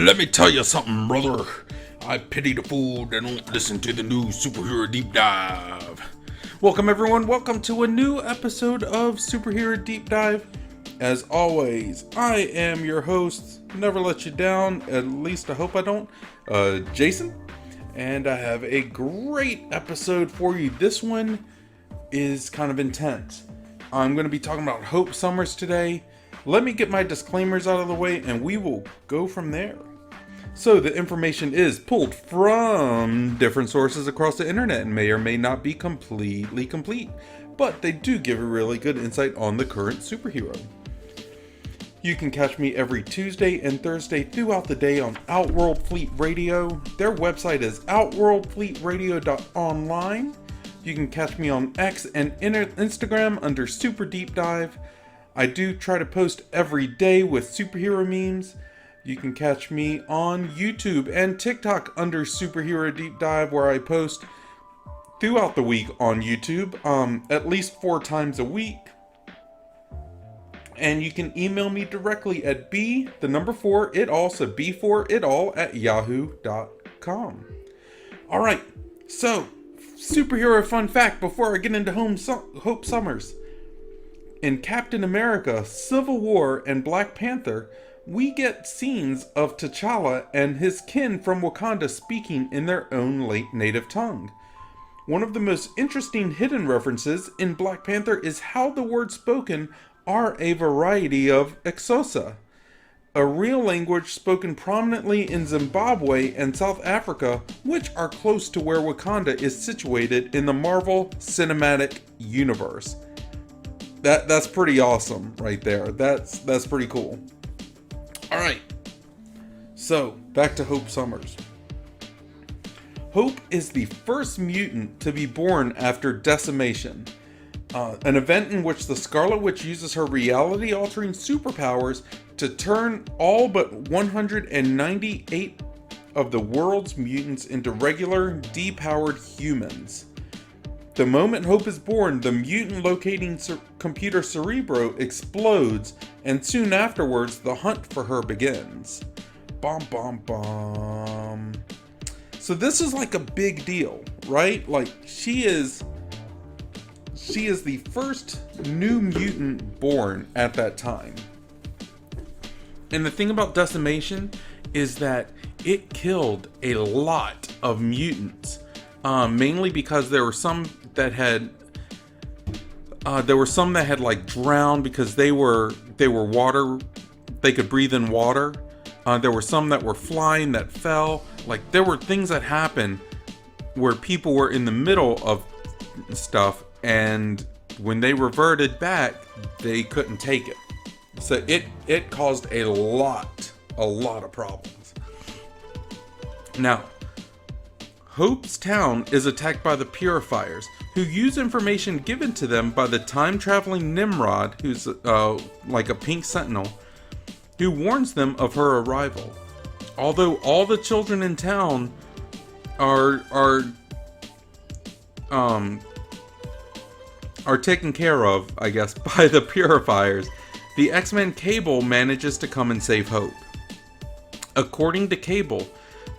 Let me tell you something, brother. I pity the fool that don't listen to the new Superhero Deep Dive. Welcome, everyone. Welcome to a new episode of Superhero Deep Dive. As always, I am your host, never let you down, at least I hope I don't, Jason. And I have a great episode for you. This one is kind of intense. I'm going to be talking about Hope Summers today. Let me get my disclaimers out of the way and we will go from there. So the information is pulled from different sources across the internet and may or may not be completely complete, but they do give a really good insight on the current superhero. You can catch me every Tuesday and Thursday throughout the day on Outworld Fleet Radio. Their website is outworldfleetradio.online. You can catch me on X and Instagram under Super Deep Dive. I do try to post every day with superhero memes. You can catch me on YouTube and TikTok under Superhero Deep Dive, where I post throughout the week on YouTube, at least 4 times a week. And you can email me directly at B4itall, so B4itall at yahoo.com. Alright, so, superhero fun fact before I get into Hope Summers. In Captain America, Civil War, and Black Panther, we get scenes of T'Challa and his kin from Wakanda speaking in their own late native tongue. One of the most interesting hidden references in Black Panther is how the words spoken are a variety of Xhosa, a real language spoken prominently in Zimbabwe and South Africa, which are close to where Wakanda is situated in the Marvel Cinematic Universe. That's pretty awesome right there. That's pretty cool. Alright, so back to Hope Summers. Hope is the first mutant to be born after decimation, an event in which the Scarlet Witch uses her reality-altering superpowers to turn all but 198 of the world's mutants into regular, depowered humans. The moment Hope is born, the mutant locating computer Cerebro explodes, and soon afterwards, the hunt for her begins. Bom bom bom. So this is like a big deal, right? Like, she is the first new mutant born at that time. And the thing about decimation is that it killed a lot of mutants. Mainly because there were some that had like drowned because they were water. They could breathe in water. There were some that were flying that fell. Like, there were things that happened where people were in the middle of stuff, and when they reverted back, they couldn't take it. So it caused a lot of problems. Now, Hope's town is attacked by the Purifiers, who use information given to them by the time-traveling Nimrod, who's like a pink sentinel, who warns them of her arrival. Although all the children in town are taken care of, I guess, by the Purifiers, the X-Men Cable manages to come and save Hope. According to Cable,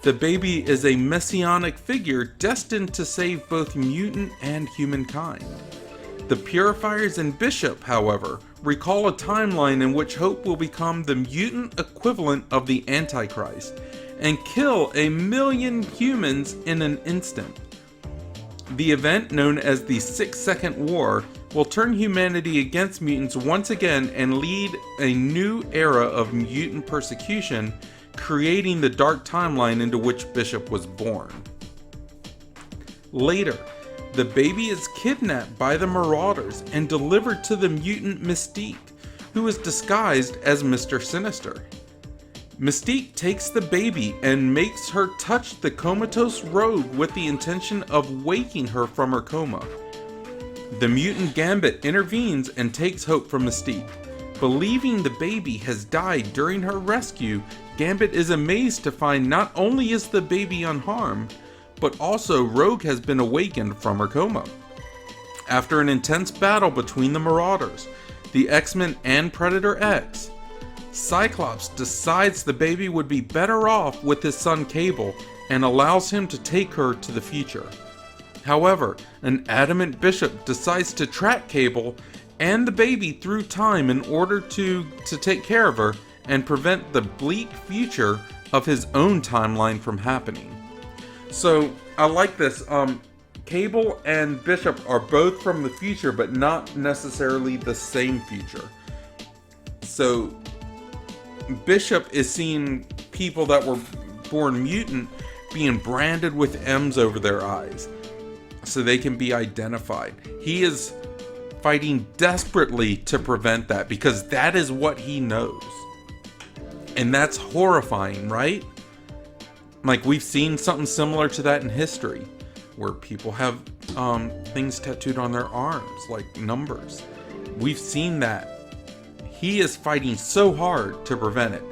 the baby is a messianic figure destined to save both mutant and humankind. The Purifiers and Bishop, however, recall a timeline in which Hope will become the mutant equivalent of the Antichrist and kill 1 million humans in an instant. The event, known as the 6 Second War, will turn humanity against mutants once again and lead a new era of mutant persecution, creating the dark timeline into which Bishop was born. Later, the baby is kidnapped by the Marauders and delivered to the mutant Mystique, who is disguised as Mr. Sinister. Mystique takes the baby and makes her touch the comatose Rogue with the intention of waking her from her coma. The mutant Gambit intervenes and takes Hope from Mystique. Believing the baby has died during her rescue, Gambit is amazed to find not only is the baby unharmed, but also Rogue has been awakened from her coma. After an intense battle between the Marauders, the X-Men and Predator X, Cyclops decides the baby would be better off with his son Cable and allows him to take her to the future. However, an adamant Bishop decides to track Cable and the baby through time in order to take care of her and prevent the bleak future of his own timeline from happening. So, I like this. Cable and Bishop are both from the future, but not necessarily the same future. So, Bishop is seeing people that were born mutant being branded with M's over their eyes so they can be identified. He is fighting desperately to prevent that because that is what he knows. And that's horrifying, right? Like, we've seen something similar to that in history, where people have things tattooed on their arms, like numbers. We've seen that. He is fighting so hard to prevent it.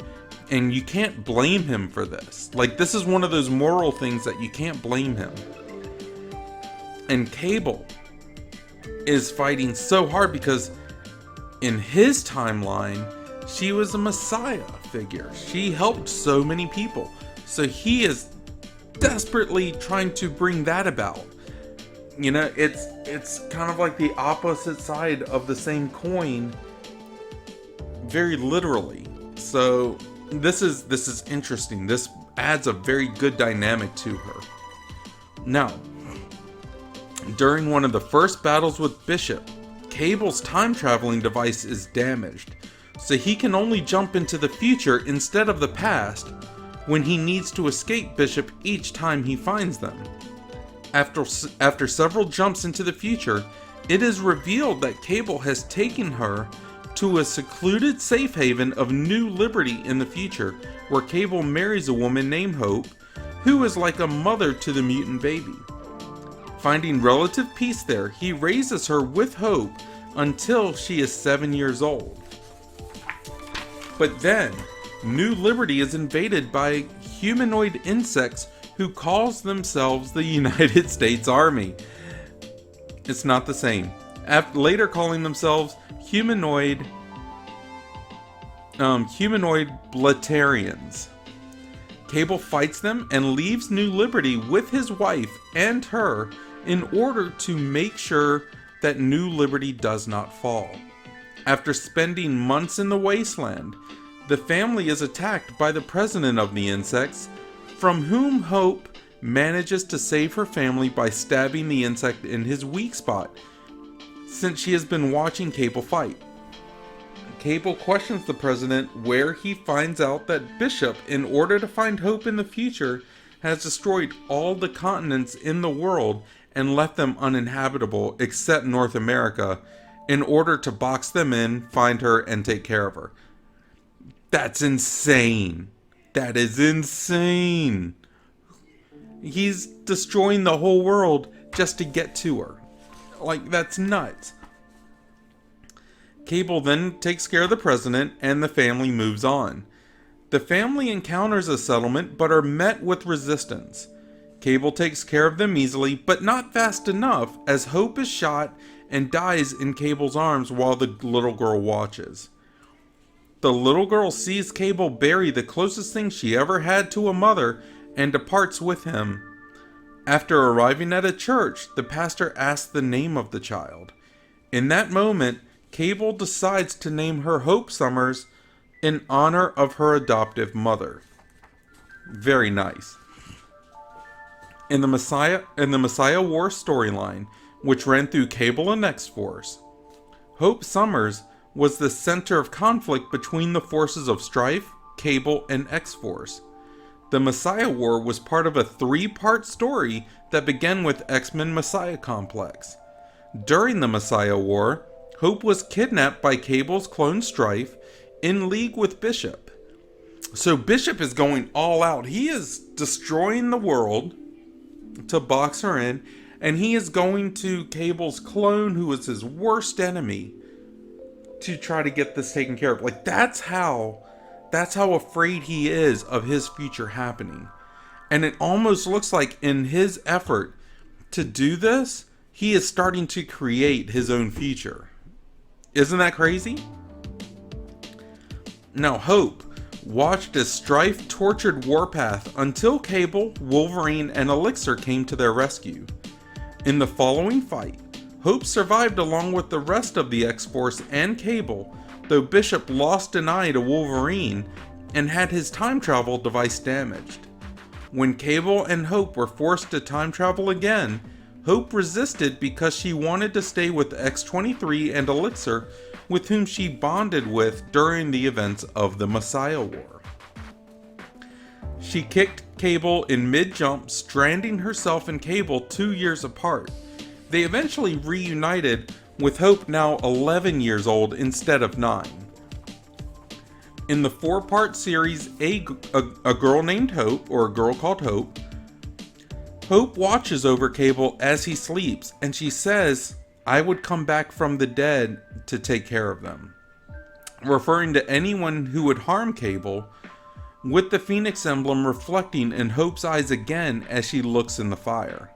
And you can't blame him for this. Like, this is one of those moral things that you can't blame him. And Cable is fighting so hard because in his timeline, she was a messiah figure. She helped so many people. So he is desperately trying to bring that about. You know, it's kind of like the opposite side of the same coin, very literally. So this is interesting. This adds a very good dynamic to her. Now, during one of the first battles with Bishop, Cable's time traveling device is damaged, so he can only jump into the future instead of the past when he needs to escape Bishop each time he finds them. After several jumps into the future, it is revealed that Cable has taken her to a secluded safe haven of New Liberty in the future, where Cable marries a woman named Hope, who is like a mother to the mutant baby. Finding relative peace there, he raises her with Hope until she is 7 years old. But then, New Liberty is invaded by humanoid insects who calls themselves the United States Army. It's not the same. Later calling themselves humanoid Bletarians. Cable fights them and leaves New Liberty with his wife and her in order to make sure that New Liberty does not fall. After spending months in the wasteland, the family is attacked by the president of the insects, from whom Hope manages to save her family by stabbing the insect in his weak spot, since she has been watching Cable fight. Cable questions the president, where he finds out that Bishop, in order to find Hope in the future, has destroyed all the continents in the world and left them uninhabitable except North America, in order to box them in, find her, and take care of her. That's insane. That is insane. He's destroying the whole world just to get to her. Like, that's nuts. Cable then takes care of the president, and the family moves on. The family encounters a settlement, but are met with resistance. Cable takes care of them easily, but not fast enough, as Hope is shot and dies in Cable's arms while the little girl watches. The little girl sees Cable bury the closest thing she ever had to a mother and departs with him. After arriving at a church, the pastor asks the name of the child. In that moment, Cable decides to name her Hope Summers in honor of her adoptive mother. Very nice. In the Messiah War storyline, which ran through Cable and X-Force, Hope Summers was the center of conflict between the forces of Strife, Cable, and X-Force. The Messiah War was part of a 3-part story that began with X-Men Messiah Complex. During the Messiah War, Hope was kidnapped by Cable's clone Strife in league with Bishop. So Bishop is going all out. He is destroying the world to box her in, and he is going to Cable's clone, who is his worst enemy, to try to get this taken care of. Like, that's how afraid he is of his future happening. And it almost looks like in his effort to do this, he is starting to create his own future. Isn't that crazy? Now Hope watched as Strife tortured Warpath until Cable, Wolverine, and Elixir came to their rescue. In the following fight, Hope survived along with the rest of the X-Force and Cable, though Bishop lost an eye to Wolverine and had his time travel device damaged. When Cable and Hope were forced to time travel again, Hope resisted because she wanted to stay with X-23 and Elixir, with whom she bonded with during the events of the Messiah War. She kicked Cable in mid-jump, stranding herself and Cable 2 years apart. They eventually reunited, with Hope now 11 years old instead of 9. In the 4-part series, a Girl Named Hope, or A Girl Called Hope, Hope watches over Cable as he sleeps, and she says, "I would come back from the dead to take care of them," referring to anyone who would harm Cable, with the Phoenix emblem reflecting in Hope's eyes again as she looks in the fire.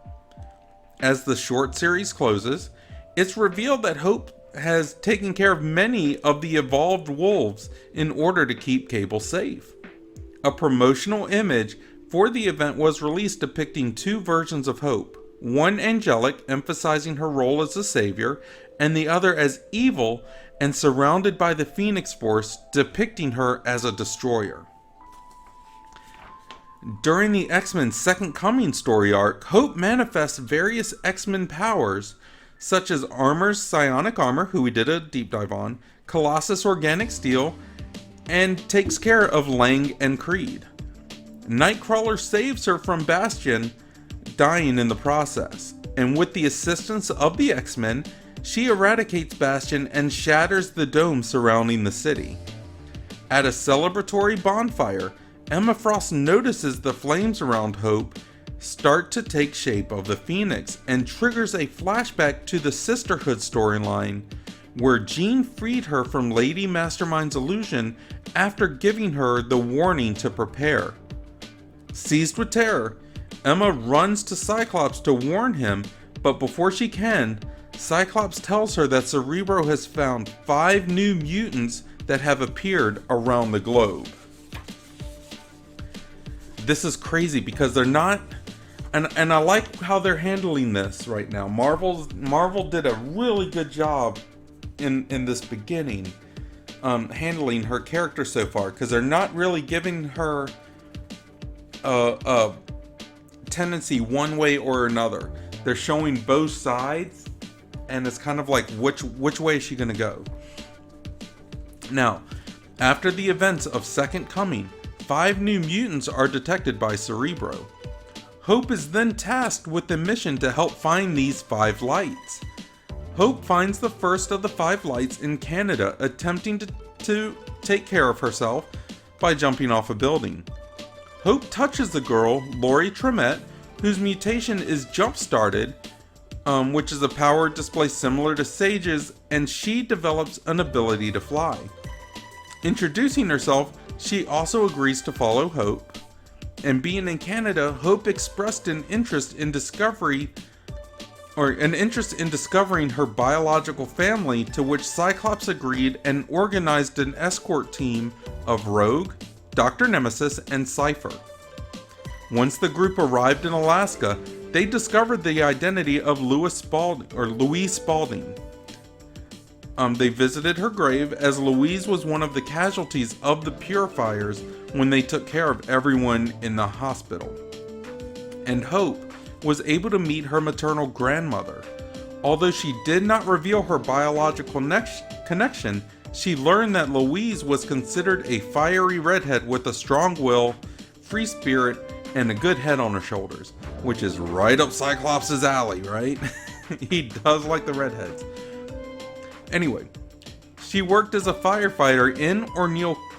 As the short series closes, it's revealed that Hope has taken care of many of the evolved wolves in order to keep Cable safe. A promotional image for the event was released depicting 2 versions of Hope, one angelic, emphasizing her role as a savior, and the other as evil and surrounded by the Phoenix Force, depicting her as a destroyer. During the X-Men Second Coming story arc, Hope manifests various X-Men powers, such as Armor's psionic armor, who we did a deep dive on, Colossus organic steel, and takes care of Lang and Creed. Nightcrawler saves her from Bastion dying in the process, and with the assistance of the X-Men, she eradicates Bastion and shatters the dome surrounding the city. At a celebratory bonfire, Emma Frost notices the flames around Hope start to take shape of the Phoenix and triggers a flashback to the Sisterhood storyline, where Jean freed her from Lady Mastermind's illusion after giving her the warning to prepare. Seized with terror, Emma runs to Cyclops to warn him, but before she can, Cyclops tells her that Cerebro has found 5 new mutants that have appeared around the globe. This is crazy because they're not, and I like how they're handling this right now. Marvel did a really good job in this beginning, handling her character so far, because they're not really giving her a tendency one way or another. They're showing both sides, and it's kind of like which way is she gonna go. Now, after the events of Second Coming, 5 new mutants are detected by Cerebro. Hope is then tasked with the mission to help find these 5 lights. Hope finds the first of the 5 lights in Canada, attempting to take care of herself by jumping off a building. Hope touches the girl, Laurie Tremette, whose mutation is jump-started, which is a power display similar to Sage's, and she develops an ability to fly. Introducing herself, she also agrees to follow Hope, and being in Canada, Hope expressed an interest in discovering her biological family, to which Cyclops agreed and organized an escort team of Rogue, Dr. Nemesis, and Cypher. Once the group arrived in Alaska, they discovered the identity of Louise Spaulding. They visited her grave, as Louise was one of the casualties of the Purifiers when they took care of everyone in the hospital. And Hope was able to meet her maternal grandmother. Although she did not reveal her biological connection, she learned that Louise was considered a fiery redhead with a strong will, free spirit, and a good head on her shoulders, which is right up Cyclops' alley, right? He does like the redheads. Anyway, she worked as a firefighter in or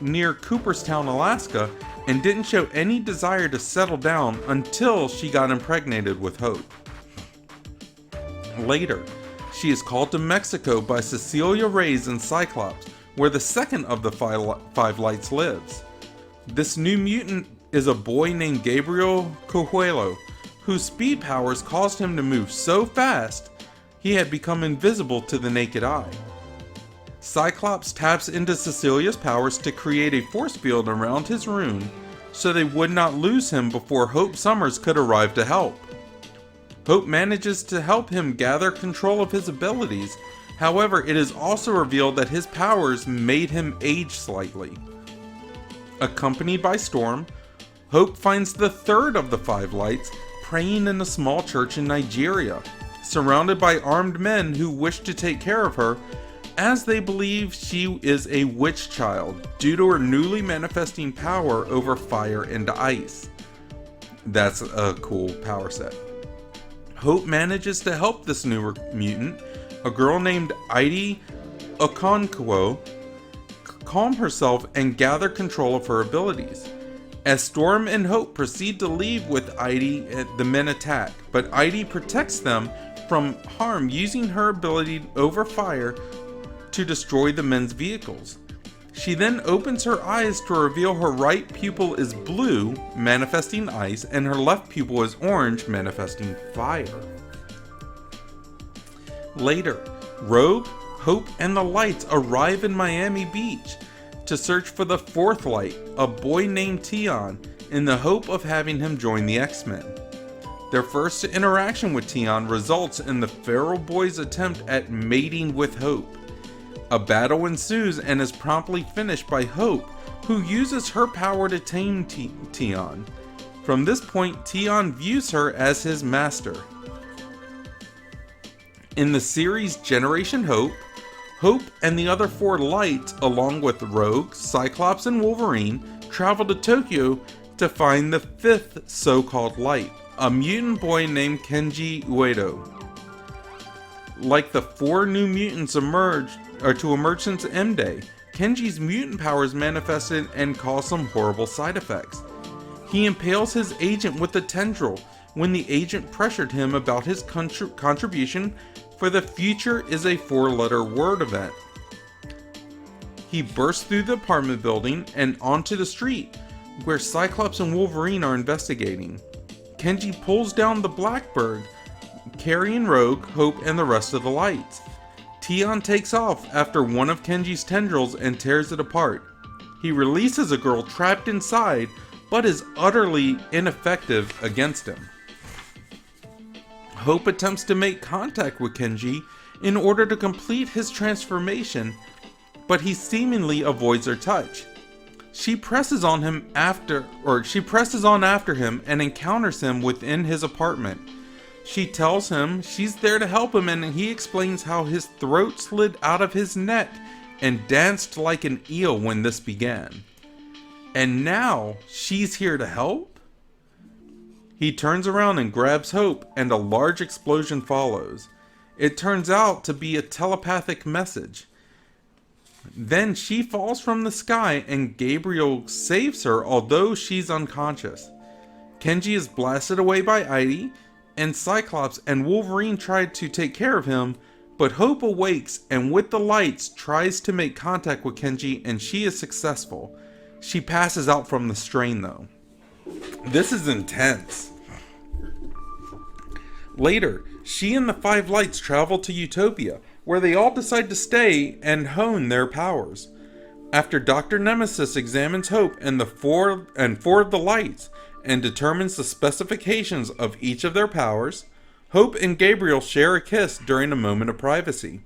near Cooperstown, Alaska, and didn't show any desire to settle down until she got impregnated with Hope. Later, she is called to Mexico by Cecilia Reyes and Cyclops, where the second of the 5 lights lives. This new mutant is a boy named Gabriel Coelho, whose speed powers caused him to move so fast he had become invisible to the naked eye. Cyclops taps into Cecilia's powers to create a force field around his rune so they would not lose him before Hope Summers could arrive to help. Hope manages to help him gather control of his abilities. However, it is also revealed that his powers made him age slightly. Accompanied by Storm, Hope finds the third of the 5 lights praying in a small church in Nigeria, surrounded by armed men who wish to take care of her, as they believe she is a witch child due to her newly manifesting power over fire and ice. That's a cool power set. Hope manages to help this new mutant, a girl named Ide Okonkwo, calm herself and gather control of her abilities. As Storm and Hope proceed to leave with Ide, the men attack, but Ide protects them from harm using her ability over fire to destroy the men's vehicles. She then opens her eyes to reveal her right pupil is blue, manifesting ice, and her left pupil is orange, manifesting fire. Later, Rogue, Hope, and the Lights arrive in Miami Beach to search for the 4th light, a boy named Tion, in the hope of having him join the X-Men. Their first interaction with Tion results in the feral boy's attempt at mating with Hope. A battle ensues and is promptly finished by Hope, who uses her power to tame Tion. From this point, Tion views her as his master. In the series Generation Hope, Hope and the other 4 lights, along with Rogue, Cyclops, and Wolverine, travel to Tokyo to find the 5th so-called light, a mutant boy named Kenji Uedo. Like the 4 new mutants to emerge since M-Day, Kenji's mutant powers manifested and cause some horrible side effects. He impales his agent with a tendril when the agent pressured him about his contribution for the future is a 4-letter word event. He bursts through the apartment building and onto the street, where Cyclops and Wolverine are investigating. Kenji pulls down the Blackbird, carrying Rogue, Hope, and the rest of the lights. Tion takes off after one of Kenji's tendrils and tears it apart. He releases a girl trapped inside, but is utterly ineffective against him. Hope attempts to make contact with Kenji in order to complete his transformation, but he seemingly avoids her touch. She presses on after him and encounters him within his apartment. She tells him she's there to help him, and he explains how his throat slid out of his neck and danced like an eel when this began. And now she's here to help? He turns around and grabs Hope, and a large explosion follows. It turns out to be a telepathic message. Then she falls from the sky and Gabriel saves her, although she's unconscious. Kenji is blasted away by Ide, and Cyclops and Wolverine try to take care of him, but Hope awakes and with the lights tries to make contact with Kenji, and she is successful. She passes out from the strain though. This is intense. Later, she and the 5 lights travel to Utopia, where they all decide to stay and hone their powers. After Dr. Nemesis examines Hope and four of the lights and determines the specifications of each of their powers, Hope and Gabriel share a kiss during a moment of privacy.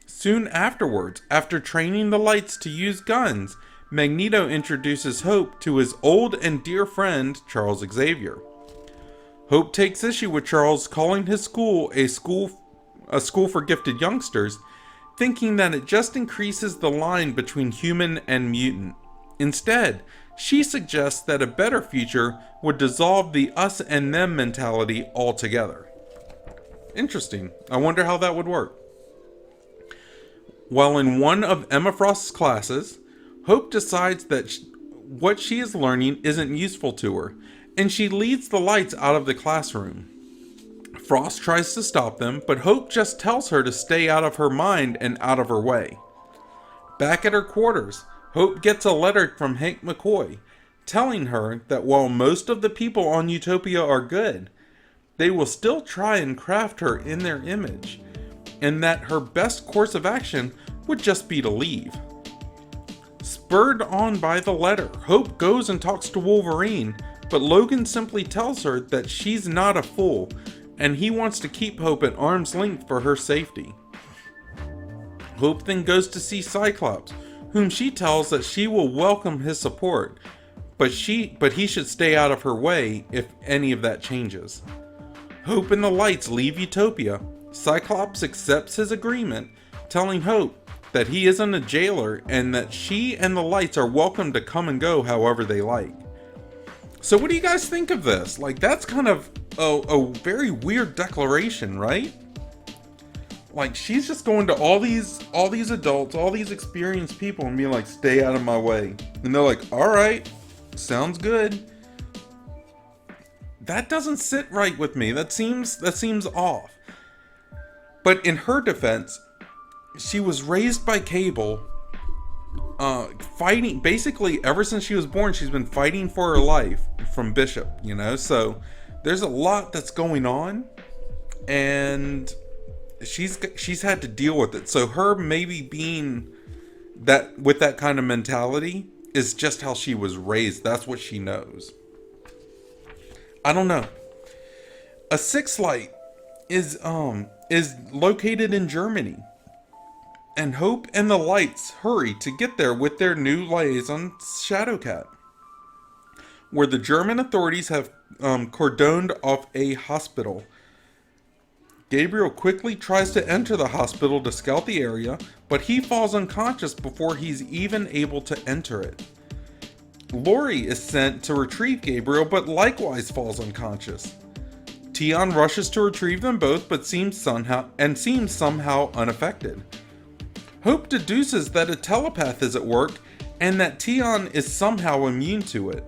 Soon afterwards, after training the lights to use guns, Magneto introduces Hope to his old and dear friend, Charles Xavier. Hope takes issue with Charles calling his school a school for gifted youngsters, thinking that it just increases the line between human and mutant. Instead, she suggests that a better future would dissolve the us and them mentality altogether. Interesting. I wonder how that would work. While in one of Emma Frost's classes, Hope decides that what she is learning isn't useful to her, and she leads the lights out of the classroom. Frost tries to stop them, but Hope just tells her to stay out of her mind and out of her way. Back at her quarters, Hope gets a letter from Hank McCoy, telling her that while most of the people on Utopia are good, they will still try and craft her in their image, and that her best course of action would just be to leave. Spurred on by the letter, Hope goes and talks to Wolverine, but Logan simply tells her that she's not a fool, and he wants to keep Hope at arm's length for her safety. Hope then goes to see Cyclops, whom she tells that she will welcome his support, but he should stay out of her way if any of that changes. Hope and the Lights leave Utopia. Cyclops accepts his agreement, telling Hope that he isn't a jailer and that she and the Lights are welcome to come and go however they like. So what do you guys think of this? Like, that's kind of a very weird declaration, right? Like, she's just going to all these adults, all these experienced people and being like, stay out of my way. And they're like, all right, sounds good. That doesn't sit right with me. That seems off. But in her defense, she was raised by Cable, fighting, basically ever since she was born, she's been fighting for her life from Bishop, you know? So there's a lot that's going on, and she's had to deal with it. So her maybe being that with that kind of mentality is just how she was raised. That's what she knows. I don't know. A sixth light is located in Germany, and Hope and the Lights hurry to get there with their new liaison Shadowcat, where the German authorities have cordoned off a hospital. Gabriel quickly tries to enter the hospital to scout the area, but he falls unconscious before he's even able to enter it. Lori is sent to retrieve Gabriel, but likewise falls unconscious. Tion rushes to retrieve them both, but seems somehow unaffected. Hope deduces that a telepath is at work, and that Tion is somehow immune to it.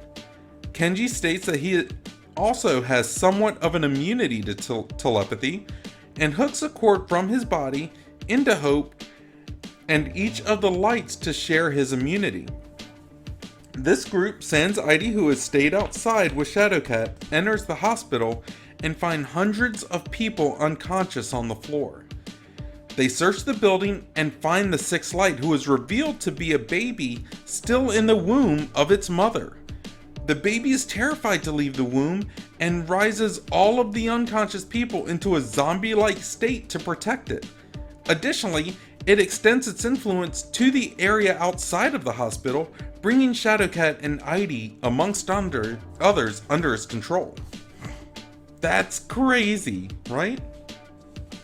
Kenji states that he also has somewhat of an immunity to telepathy, and hooks a cord from his body into Hope and each of the Lights to share his immunity. This group sends Heidi, who has stayed outside with Shadowcat, enters the hospital and find hundreds of people unconscious on the floor. They search the building and find the sixth light, who is revealed to be a baby still in the womb of its mother. The baby is terrified to leave the womb and rises all of the unconscious people into a zombie-like state to protect it. Additionally, it extends its influence to the area outside of the hospital, bringing Shadowcat and Heidi, amongst others, under its control. That's crazy, right?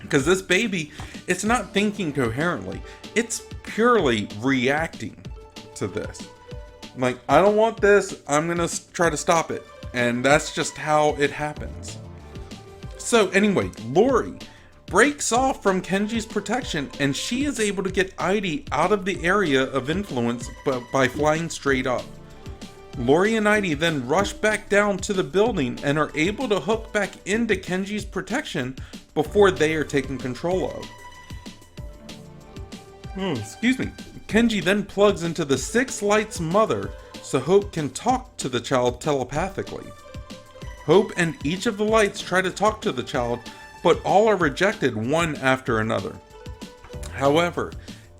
Because this baby, it's not thinking coherently. It's purely reacting to this. Like, I don't want this, I'm gonna try to stop it. And that's just how it happens. So anyway, Lori breaks off from Kenji's protection, and she is able to get Heidi out of the area of influence by flying straight up. Lori and Heidi then rush back down to the building and are able to hook back into Kenji's protection before they are taken control of. Excuse me. Kenji then plugs into the sixth light's mother so Hope can talk to the child telepathically. Hope and each of the Lights try to talk to the child, but all are rejected one after another. However,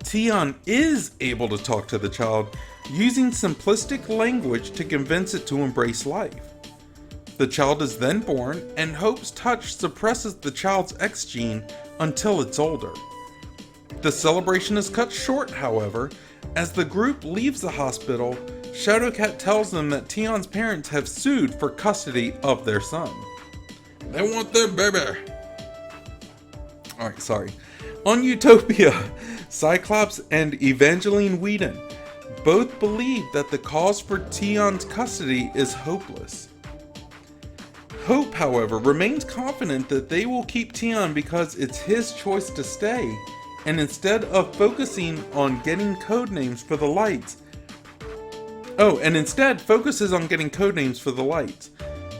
Tion is able to talk to the child using simplistic language to convince it to embrace life. The child is then born, and Hope's touch suppresses the child's X gene until it's older. The celebration is cut short, however. As the group leaves the hospital, Shadowcat tells them that Tion's parents have sued for custody of their son. They want their baby. Alright, sorry. On Utopia, Cyclops and Evangeline Whedon both believe that the cause for Tion's custody is hopeless. Hope, however, remains confident that they will keep Tion because it's his choice to stay, and instead of focusing on getting codenames for the Lights, focuses on getting codenames for the Lights.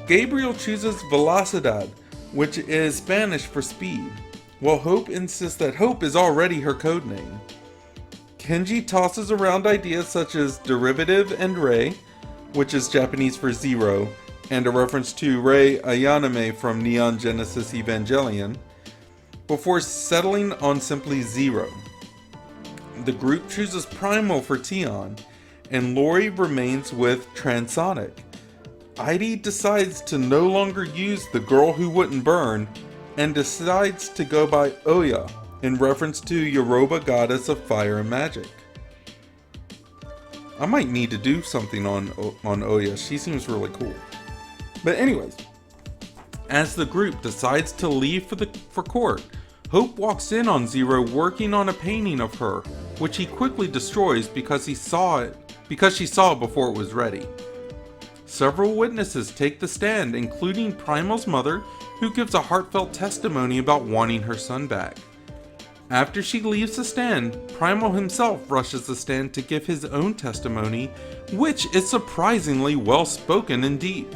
Gabriel chooses Velocidad, which is Spanish for speed, while Hope insists that Hope is already her codename. Kenji tosses around ideas such as Derivative and Rei, which is Japanese for zero, and a reference to Rei Ayaname from Neon Genesis Evangelion, before settling on simply Zero. The group chooses Primal for Tion, and Lori remains with Transonic. Heidi decides to no longer use the girl who wouldn't burn, and decides to go by Oya, in reference to Yoruba goddess of fire and magic. I might need to do something on Oya, she seems really cool. But anyways, as the group decides to leave for court, Hope walks in on Zero working on a painting of her, which he quickly destroys because she saw it before it was ready. Several witnesses take the stand, including Primal's mother, who gives a heartfelt testimony about wanting her son back. After she leaves the stand, Primal himself rushes the stand to give his own testimony, which is surprisingly well spoken and deep.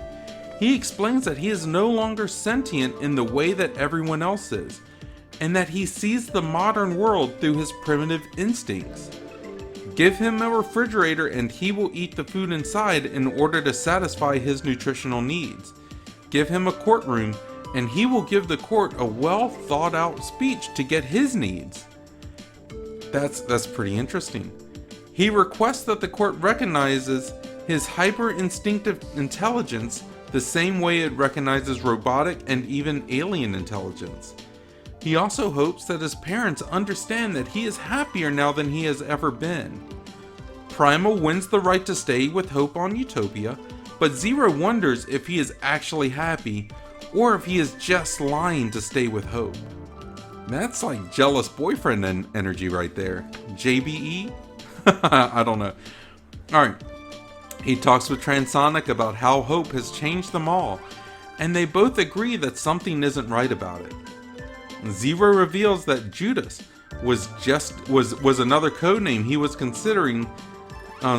He explains that he is no longer sentient in the way that everyone else is, and that he sees the modern world through his primitive instincts. Give him a refrigerator and he will eat the food inside in order to satisfy his nutritional needs. Give him a courtroom and he will give the court a well thought out speech to get his needs. That's pretty interesting. He requests that the court recognizes his hyper instinctive intelligence the same way it recognizes robotic and even alien intelligence. He also hopes that his parents understand that he is happier now than he has ever been. Primal wins the right to stay with Hope on Utopia, but Zero wonders if he is actually happy or if he is just lying to stay with Hope. That's like jealous boyfriend energy right there. JBE? I don't know. Alright. He talks with Transonic about how Hope has changed them all, and they both agree that something isn't right about it. Zero reveals that Judas was another codename he was considering,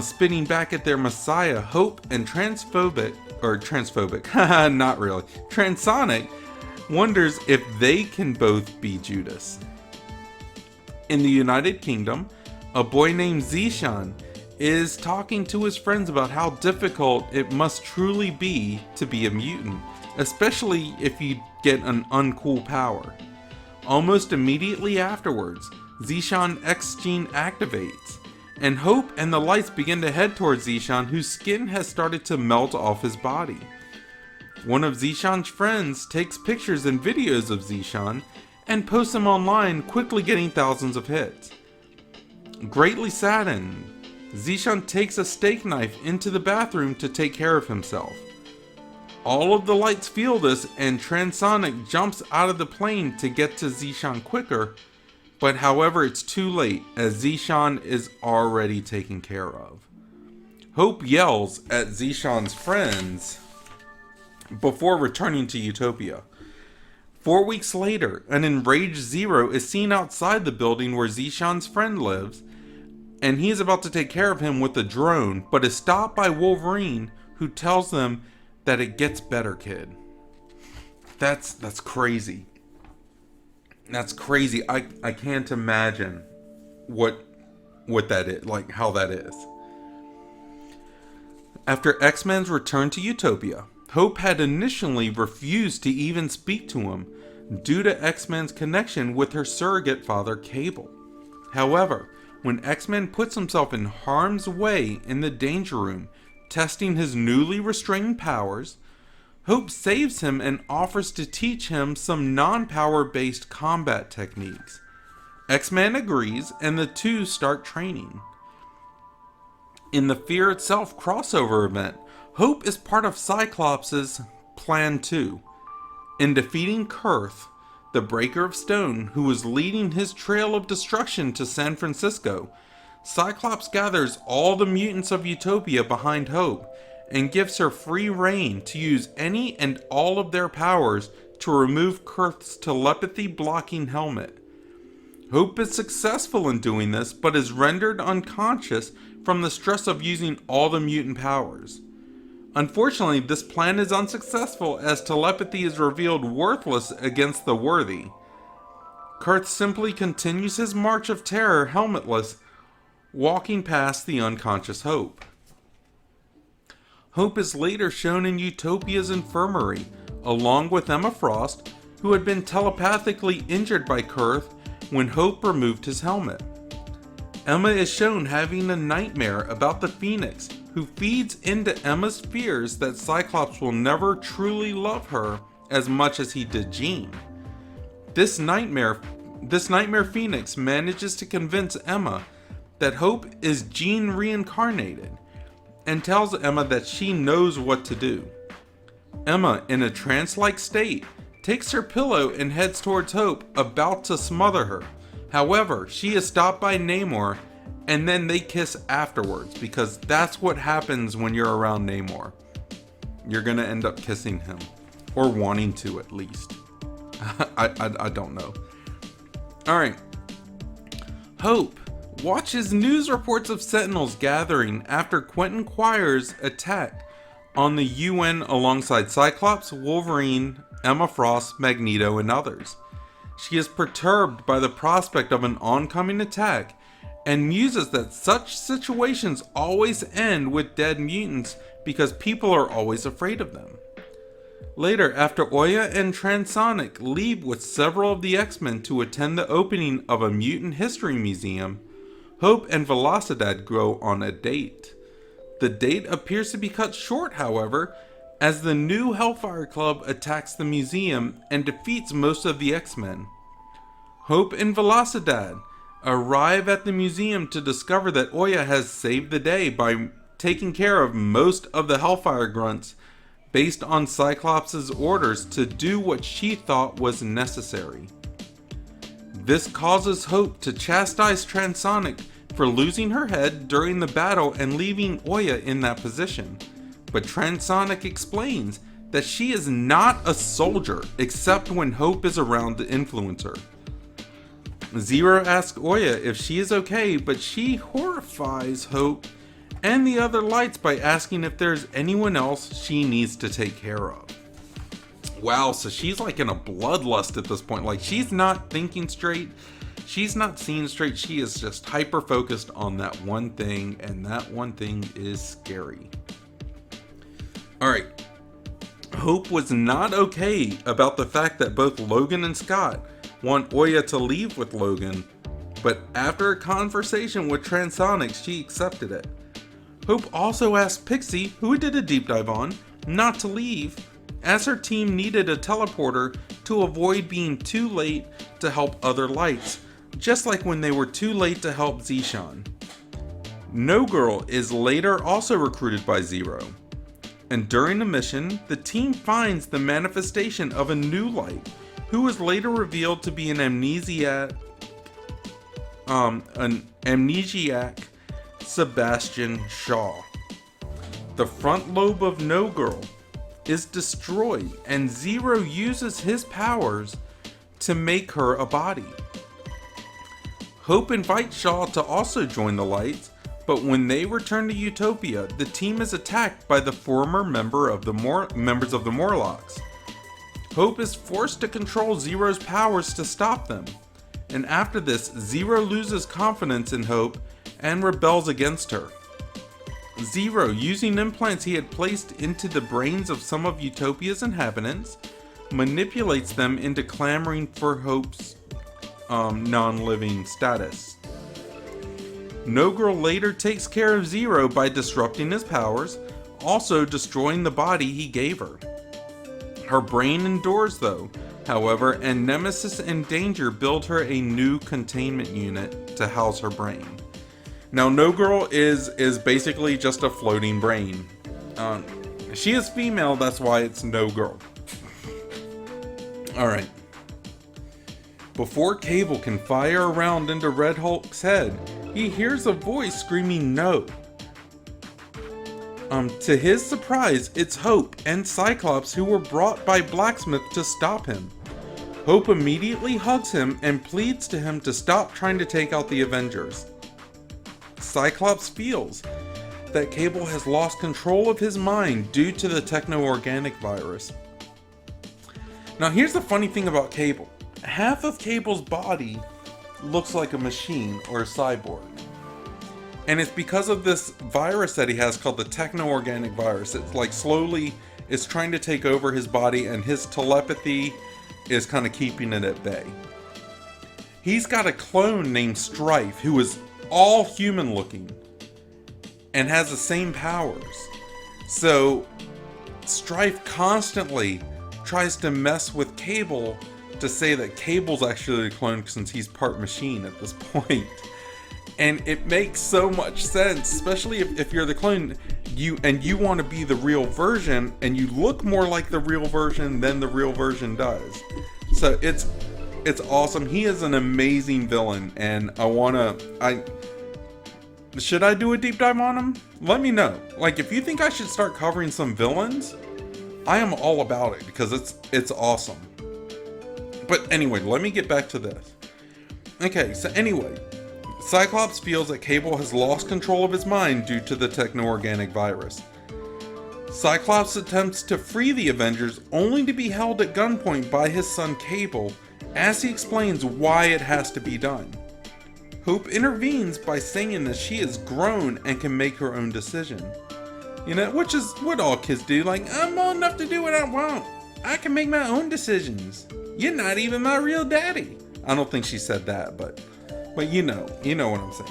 spitting back at their messiah Hope, and transphobic, not really. Transonic wonders if they can both be Judas. In the United Kingdom, a boy named Zishan is talking to his friends about how difficult it must truly be to be a mutant, especially if you get an uncool power. Almost immediately afterwards, Zishan X gene activates, and Hope and the lights begin to head towards Zishan, whose skin has started to melt off his body. One of Zishan's friends takes pictures and videos of Zishan and posts them online, quickly getting thousands of hits. Greatly saddened, Zishan takes a steak knife into the bathroom to take care of himself. All of the lights feel this, and Transonic jumps out of the plane to get to Zishan quicker, but however it's too late as Zishan is already taken care of. Hope yells at Zishan's friends before returning to Utopia. 4 weeks later, an enraged Zero is seen outside the building where Zishan's friend lives, and he is about to take care of him with a drone, but is stopped by Wolverine, who tells them that it gets better, kid. That's crazy. That's crazy. I can't imagine what that is, like how that is. After X-Men's return to Utopia, Hope had initially refused to even speak to him due to X-Men's connection with her surrogate father, Cable. However, when X-Men puts himself in harm's way in the Danger Room, testing his newly restrained powers, Hope saves him and offers to teach him some non-power based combat techniques. X-Man agrees, and the two start training. In the Fear Itself crossover event, Hope is part of Cyclops' Plan 2. In defeating Kurth, the Breaker of Stone, who was leading his trail of destruction to San Francisco, Cyclops gathers all the mutants of Utopia behind Hope and gives her free reign to use any and all of their powers to remove Kurth's telepathy-blocking helmet. Hope is successful in doing this, but is rendered unconscious from the stress of using all the mutant powers. Unfortunately, this plan is unsuccessful as telepathy is revealed worthless against the worthy. Kurth simply continues his march of terror helmetless, walking past the unconscious Hope. Hope is later shown in Utopia's infirmary, along with Emma Frost, who had been telepathically injured by Kurth when Hope removed his helmet. Emma is shown having a nightmare about the Phoenix, who feeds into Emma's fears that Cyclops will never truly love her as much as he did Jean. This nightmare Phoenix manages to convince Emma that Hope is Jean reincarnated, and tells Emma that she knows what to do. Emma, in a trance-like state, takes her pillow and heads towards Hope, about to smother her. However, she is stopped by Namor, and then they kiss afterwards, because that's what happens when you're around Namor. You're gonna end up kissing him, or wanting to at least. I don't know. Alright. Hope watches news reports of Sentinels gathering after Quentin Quire's attack on the UN alongside Cyclops, Wolverine, Emma Frost, Magneto, and others. She is perturbed by the prospect of an oncoming attack and muses that such situations always end with dead mutants because people are always afraid of them. Later, after Oya and Transonic leave with several of the X-Men to attend the opening of a mutant history museum, Hope and Velocidad go on a date. The date appears to be cut short, however, as the new Hellfire Club attacks the museum and defeats most of the X-Men. Hope and Velocidad arrive at the museum to discover that Oya has saved the day by taking care of most of the Hellfire Grunts based on Cyclops' orders to do what she thought was necessary. This causes Hope to chastise Transonic for losing her head during the battle and leaving Oya in that position. But Transonic explains that she is not a soldier except when Hope is around to influence her. Zero asks Oya if she is okay, but she horrifies Hope and the other lights by asking if there's anyone else she needs to take care of. Wow, so she's like in a bloodlust at this point. Like, she's not thinking straight. She's not seeing straight. She is just hyper focused on that one thing, and that one thing is scary. Alright. Hope was not okay about the fact that both Logan and Scott want Oya to leave with Logan, but after a conversation with Transonic, she accepted it. Hope also asked Pixie, who we did a deep dive on, not to leave, as her team needed a teleporter to avoid being too late to help other lights, just like when they were too late to help Zishan. No Girl is later also recruited by Zero, and during the mission, the team finds the manifestation of a new light, who was later revealed to be an amnesiac Sebastian Shaw. The front lobe of No Girl is destroyed, and Zero uses his powers to make her a body. Hope invites Shaw to also join the Lights, but when they return to Utopia, the team is attacked by the former members of the Morlocks. Hope is forced to control Zero's powers to stop them, and after this, Zero loses confidence in Hope and rebels against her. Zero, using implants he had placed into the brains of some of Utopia's inhabitants, manipulates them into clamoring for Hope's non-living status. No Girl later takes care of Zero by disrupting his powers, also destroying the body he gave her. Her brain endures though, however, and Nemesis and Danger build her a new containment unit to house her brain. Now, No Girl is basically just a floating brain. She is female, that's why it's No Girl. Alright. Before Cable can fire a round into Red Hulk's head, he hears a voice screaming no. To his surprise, it's Hope and Cyclops who were brought by Blacksmith to stop him. Hope immediately hugs him and pleads to him to stop trying to take out the Avengers. Cyclops feels that Cable has lost control of his mind due to the techno-organic virus. Now here's the funny thing about Cable. Half of Cable's body looks like a machine or a cyborg. And it's because of this virus that he has called the techno-organic virus. It's like slowly, it's trying to take over his body, and his telepathy is kind of keeping it at bay. He's got a clone named Strife who is all human looking and has the same powers. So Strife constantly tries to mess with Cable to say that Cable's actually a clone since he's part machine at this point. And it makes so much sense, especially if you're the clone, you want to be the real version, and you look more like the real version than the real version does. So it's awesome. He is an amazing villain, and should I do a deep dive on him? Let me know. Like, if you think I should start covering some villains, I am all about it because it's awesome. But anyway, let me get back to this. Okay, so anyway, Cyclops feels that Cable has lost control of his mind due to the techno-organic virus. Cyclops attempts to free the Avengers only to be held at gunpoint by his son Cable as he explains why it has to be done. Hope intervenes by saying that she has grown and can make her own decision. You know, which is what all kids do. Like, I'm old enough to do what I want. I can make my own decisions. You're not even my real daddy. I don't think she said that, but you know what I'm saying.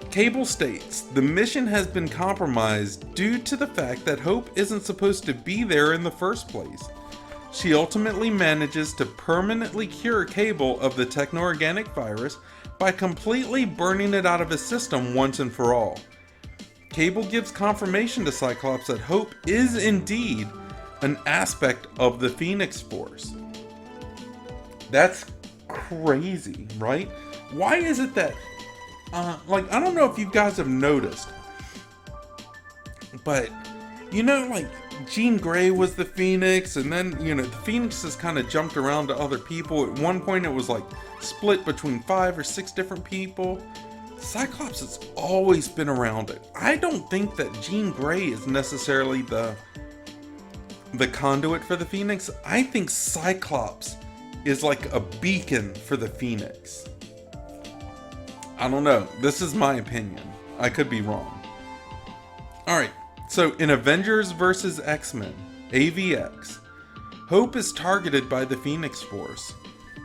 Cable states the mission has been compromised due to the fact that Hope isn't supposed to be there in the first place. She ultimately manages to permanently cure Cable of the techno-organic virus by completely burning it out of his system once and for all. Cable gives confirmation to Cyclops that Hope is indeed an aspect of the Phoenix Force. That's crazy, right? Why is it that, like, I don't know if you guys have noticed, but, you know, like, Jean Grey was the Phoenix, and then, you know, the Phoenixes kind of jumped around to other people. At one point, it was, like, split between 5 or 6 different people. Cyclops has always been around it. I don't think that Jean Grey is necessarily the conduit for the Phoenix. I think Cyclops is like a beacon for the Phoenix. I don't know. This is my opinion. I could be wrong. Alright, so in Avengers vs. X-Men, AVX, Hope is targeted by the Phoenix Force.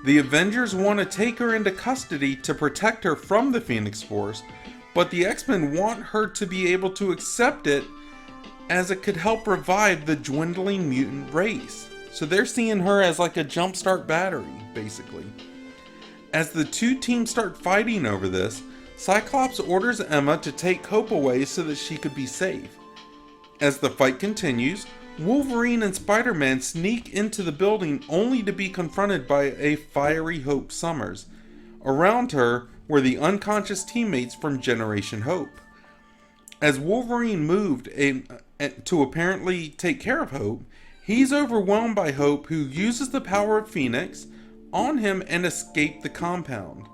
The Avengers want to take her into custody to protect her from the Phoenix Force, but the X-Men want her to be able to accept it as it could help revive the dwindling mutant race. So they're seeing her as like a jumpstart battery, basically. As the two teams start fighting over this, Cyclops orders Emma to take Hope away so that she could be safe. As the fight continues, Wolverine and Spider-Man sneak into the building only to be confronted by a fiery Hope Summers. Around her were the unconscious teammates from Generation Hope. As Wolverine moved to apparently take care of Hope, he's overwhelmed by Hope, who uses the power of Phoenix on him and escapes the compound.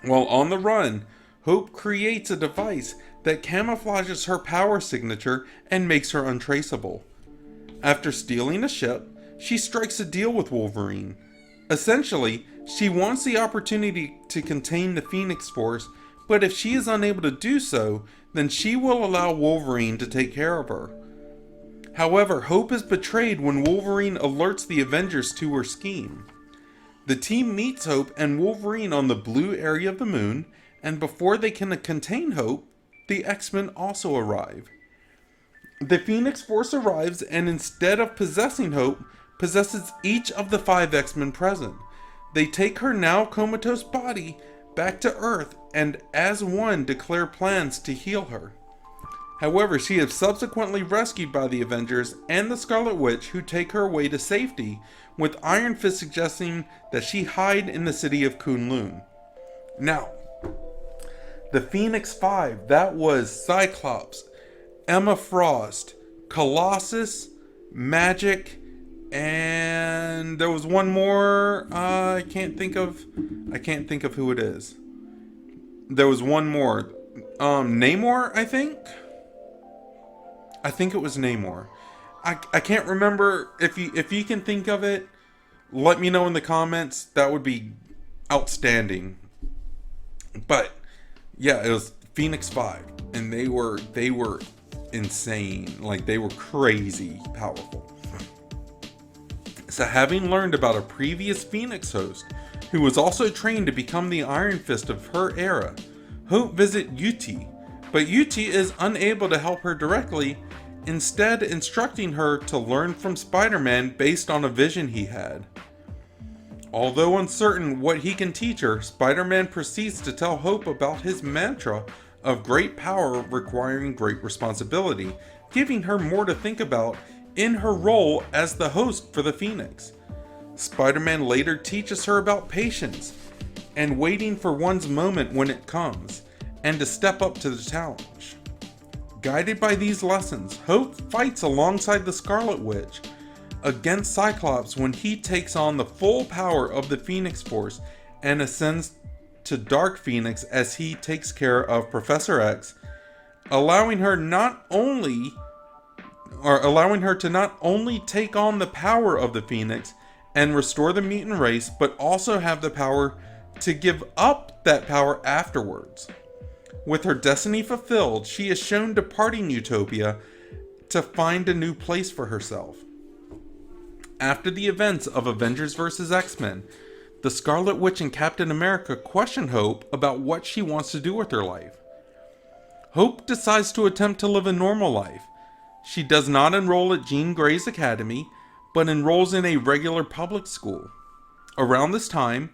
While on the run, Hope creates a device that camouflages her power signature and makes her untraceable. After stealing a ship, she strikes a deal with Wolverine. Essentially, she wants the opportunity to contain the Phoenix Force, but if she is unable to do so, then she will allow Wolverine to take care of her. However, Hope is betrayed when Wolverine alerts the Avengers to her scheme. The team meets Hope and Wolverine on the blue area of the moon, and before they can contain Hope, the X-Men also arrive. The Phoenix Force arrives and instead of possessing Hope, possesses each of the 5 X-Men present. They take her now comatose body back to Earth and as one declare plans to heal her. However, she is subsequently rescued by the Avengers and the Scarlet Witch, who take her away to safety, with Iron Fist suggesting that she hide in the city of Kunlun. Now, the Phoenix 5, that was Cyclops, Emma Frost, Colossus, Magic, and there was one more. I can't think of who it is. There was one more. Namor, I think. I think it was Namor. I can't remember. If you can think of it, let me know in the comments. That would be outstanding. But yeah, it was Phoenix 5, and they were insane. Like, they were crazy powerful. So having learned about a previous Phoenix host who was also trained to become the Iron Fist of her era, Hope visits Utopia, but Utopia is unable to help her directly, instead instructing her to learn from Spider-Man based on a vision he had. Although uncertain what he can teach her, Spider-Man proceeds to tell Hope about his mantra of great power requiring great responsibility, giving her more to think about in her role as the host for the Phoenix. Spider-Man later teaches her about patience and waiting for one's moment when it comes, and to step up to the challenge. Guided by these lessons, Hope fights alongside the Scarlet Witch against Cyclops when he takes on the full power of the Phoenix Force and ascends to Dark Phoenix as he takes care of Professor X, allowing her to not only take on the power of the Phoenix and restore the mutant race, but also have the power to give up that power afterwards. With her destiny fulfilled, she is shown departing Utopia to find a new place for herself. After the events of Avengers vs. X-Men, the Scarlet Witch and Captain America question Hope about what she wants to do with her life. Hope decides to attempt to live a normal life. She does not enroll at Jean Grey's Academy, but enrolls in a regular public school. Around this time,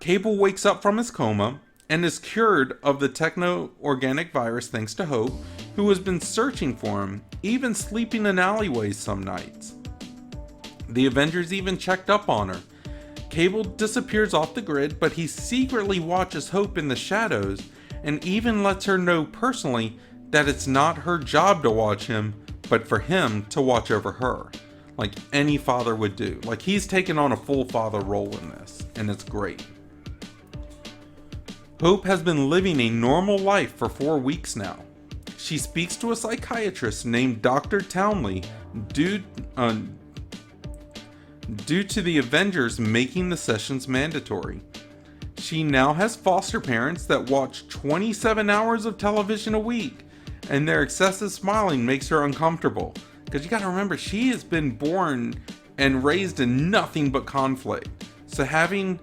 Cable wakes up from his coma and is cured of the techno-organic virus thanks to Hope, who has been searching for him, even sleeping in alleyways some nights. The Avengers even checked up on her. Cable disappears off the grid, but he secretly watches Hope in the shadows and even lets her know personally that it's not her job to watch him, but for him to watch over her, like any father would do. Like, he's taken on a full father role in this, and it's great. Hope has been living a normal life for 4 weeks now. She speaks to a psychiatrist named Dr. Townley due to the Avengers making the sessions mandatory. She now has foster parents that watch 27 hours of television a week, and their excessive smiling makes her uncomfortable. Because you gotta remember, she has been born and raised in nothing but conflict. So having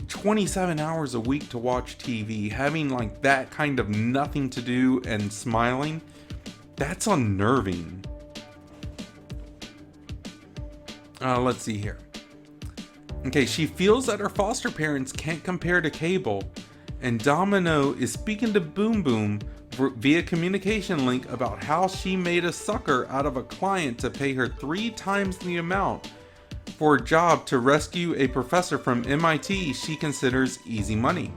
27 hours a week to watch TV, having like that kind of nothing to do and smiling, that's unnerving. Let's see here. Okay, she feels that her foster parents can't compare to Cable, and Domino is speaking to Boom Boom via communication link about how she made a sucker out of a client to pay her 3 times the amount for a job to rescue a professor from MIT she considers easy money.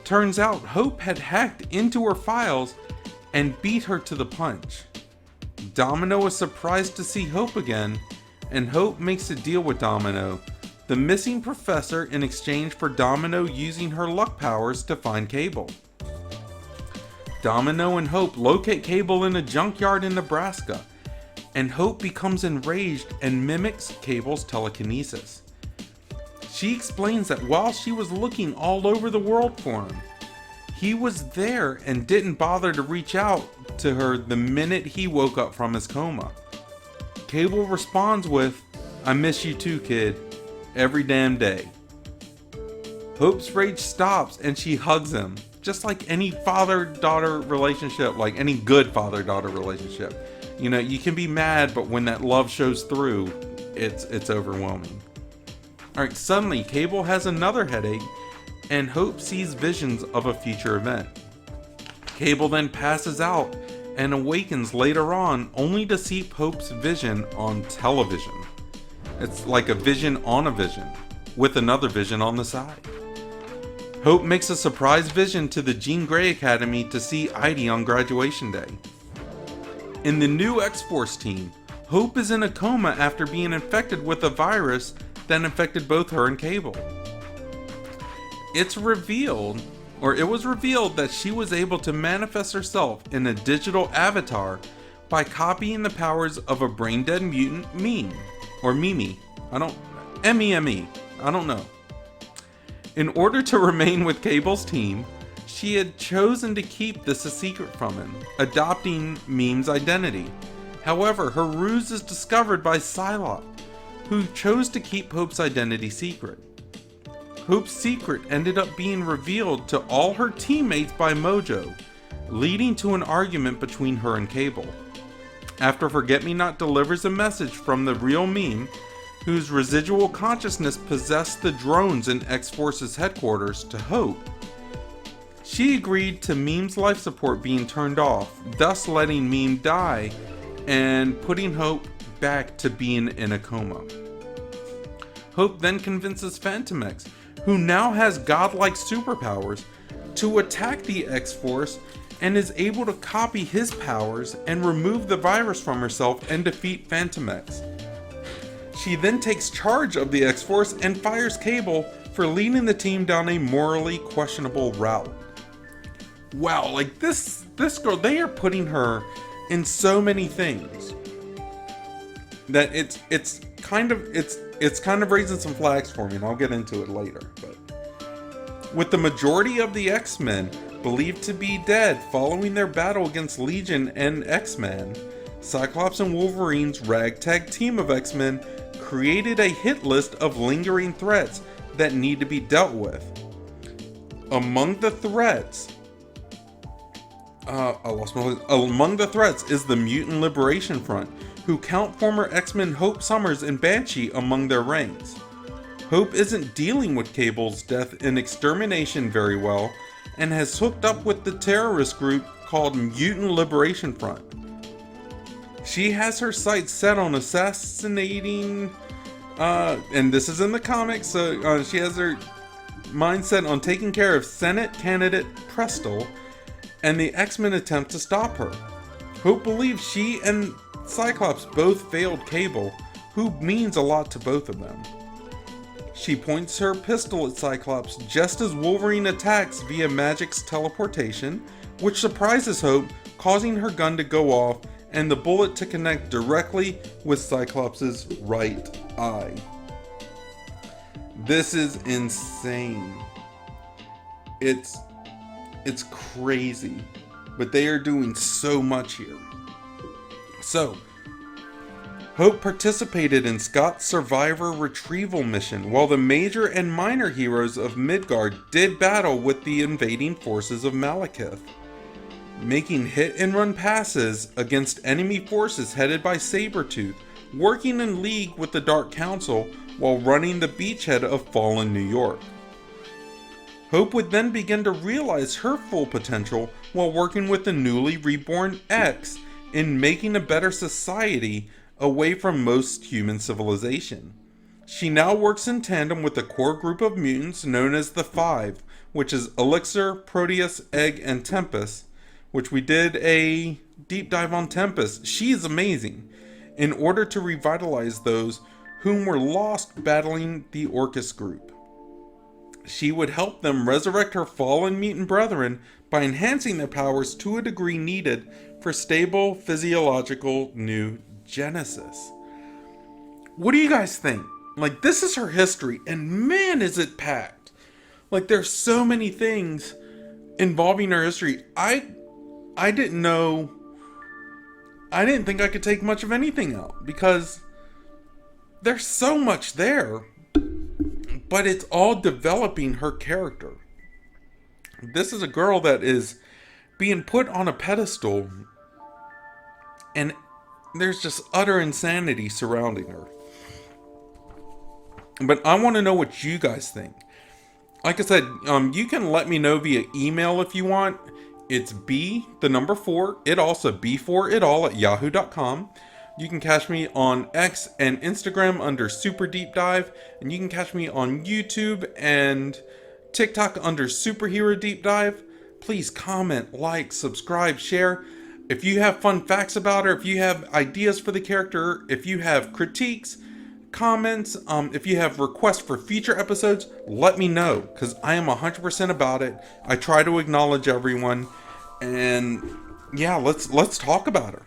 Turns out Hope had hacked into her files and beat her to the punch. Domino is surprised to see Hope again, and Hope makes a deal with Domino, the missing professor, in exchange for Domino using her luck powers to find Cable. Domino and Hope locate Cable in a junkyard in Nebraska, and Hope becomes enraged and mimics Cable's telekinesis. She explains that while she was looking all over the world for him, he was there and didn't bother to reach out to her the minute he woke up from his coma. Cable responds with, "I miss you too, kid. Every damn day." Hope's rage stops and she hugs him, just like any father-daughter relationship, like any good father-daughter relationship. You know, you can be mad, but when that love shows through, it's overwhelming. Alright, suddenly Cable has another headache, and Hope sees visions of a future event. Cable then passes out and awakens later on, only to see Hope's vision on television. It's like a vision on a vision, with another vision on the side. Hope makes a surprise vision to the Jean Grey Academy to see Heidi on graduation day. In the new X-Force team, Hope is in a coma after being infected with a virus that infected both her and Cable. It was revealed that she was able to manifest herself in a digital avatar by copying the powers of a brain-dead mutant Meme. M-E-M-E. I don't know. In order to remain with Cable's team, she had chosen to keep this a secret from him, adopting Meme's identity. However, her ruse is discovered by Psylocke, who chose to keep Hope's identity secret. Hope's secret ended up being revealed to all her teammates by Mojo, leading to an argument between her and Cable. After Forget-Me-Not delivers a message from the real Meme, whose residual consciousness possessed the drones in X-Force's headquarters, to Hope, she agreed to Meme's life support being turned off, thus letting Meme die and putting Hope back to being in a coma. Hope then convinces Phantom X, who now has godlike superpowers, to attack the X-Force and is able to copy his powers and remove the virus from herself and defeat Phantom X. She then takes charge of the X-Force and fires Cable for leading the team down a morally questionable route. Wow, like this girl, they are putting her in so many things that it's kind of raising some flags for me, and I'll get into it later. But with the majority of the X-Men believed to be dead following their battle against Legion and X-Men, Cyclops and Wolverine's ragtag team of X-Men created a hit list of lingering threats that need to be dealt with. Among the threats is the Mutant Liberation Front, who count former X-Men Hope Summers and Banshee among their ranks. Hope isn't dealing with Cable's death and extermination very well, and has hooked up with the terrorist group called Mutant Liberation Front. She has her sights set on assassinating, and this is in the comics, so she has her mindset on taking care of Senate candidate Prestel, and the X-Men attempt to stop her. Hope believes she and Cyclops both failed Cable, who means a lot to both of them. She points her pistol at Cyclops just as Wolverine attacks via Magic's teleportation, which surprises Hope, causing her gun to go off and the bullet to connect directly with Cyclops' right eye. This is insane. It's crazy, but they are doing so much here. So, Hope participated in Scott's survivor retrieval mission, while the major and minor heroes of Midgard did battle with the invading forces of Malekith, making hit-and-run passes against enemy forces headed by Sabretooth, working in league with the Dark Council while running the beachhead of fallen New York. Hope would then begin to realize her full potential while working with the newly reborn X in making a better society away from most human civilization. She now works in tandem with a core group of mutants known as the Five, which is Elixir, Proteus, Egg, and Tempest, which we did a deep dive on Tempest. She is amazing, in order to revitalize those whom were lost battling the Orcus group. She would help them resurrect her fallen mutant brethren by enhancing their powers to a degree needed for stable physiological new genesis. What do you guys think? Like, this is her history, and man, is it packed. Like, there's so many things involving her history. I didn't think I could take much of anything out, because there's so much there, but it's all developing her character. This is a girl that is being put on a pedestal, and there's just utter insanity surrounding her. But I want to know what you guys think. Like I said, you can let me know via email if you want. It's B4, it also B4itall at yahoo.com. You can catch me on X and Instagram under Super Deep Dive, and you can catch me on YouTube and TikTok under Superhero Deep Dive. Please comment, like, subscribe, share. If you have fun facts about her, if you have ideas for the character, if you have critiques, comments, if you have requests for future episodes, let me know, because I am 100% about it. I try to acknowledge everyone, and yeah, let's talk about her.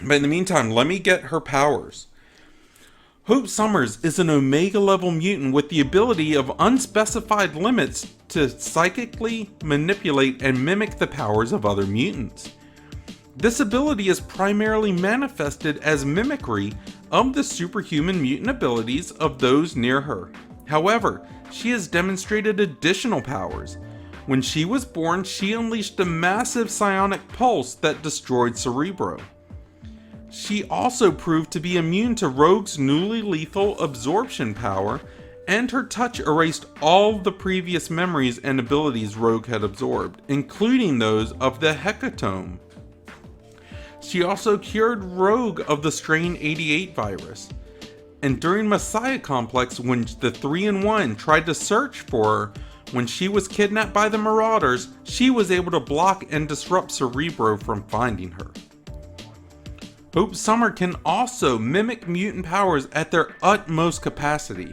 But in the meantime, let me get her powers. Hope Summers is an Omega level mutant with the ability of unspecified limits to psychically manipulate and mimic the powers of other mutants. This ability is primarily manifested as mimicry of the superhuman mutant abilities of those near her, However, she has demonstrated additional powers. When she was born, she unleashed a massive psionic pulse that destroyed Cerebro. She also proved to be immune to Rogue's newly lethal absorption power, and her touch erased all the previous memories and abilities Rogue had absorbed, including those of the Hecatome. She also cured Rogue of the Strain 88 virus. And during Messiah Complex, when the 3-in-1 tried to search for her, when she was kidnapped by the Marauders, she was able to block and disrupt Cerebro from finding her. Hope Summer can also mimic mutant powers at their utmost capacity.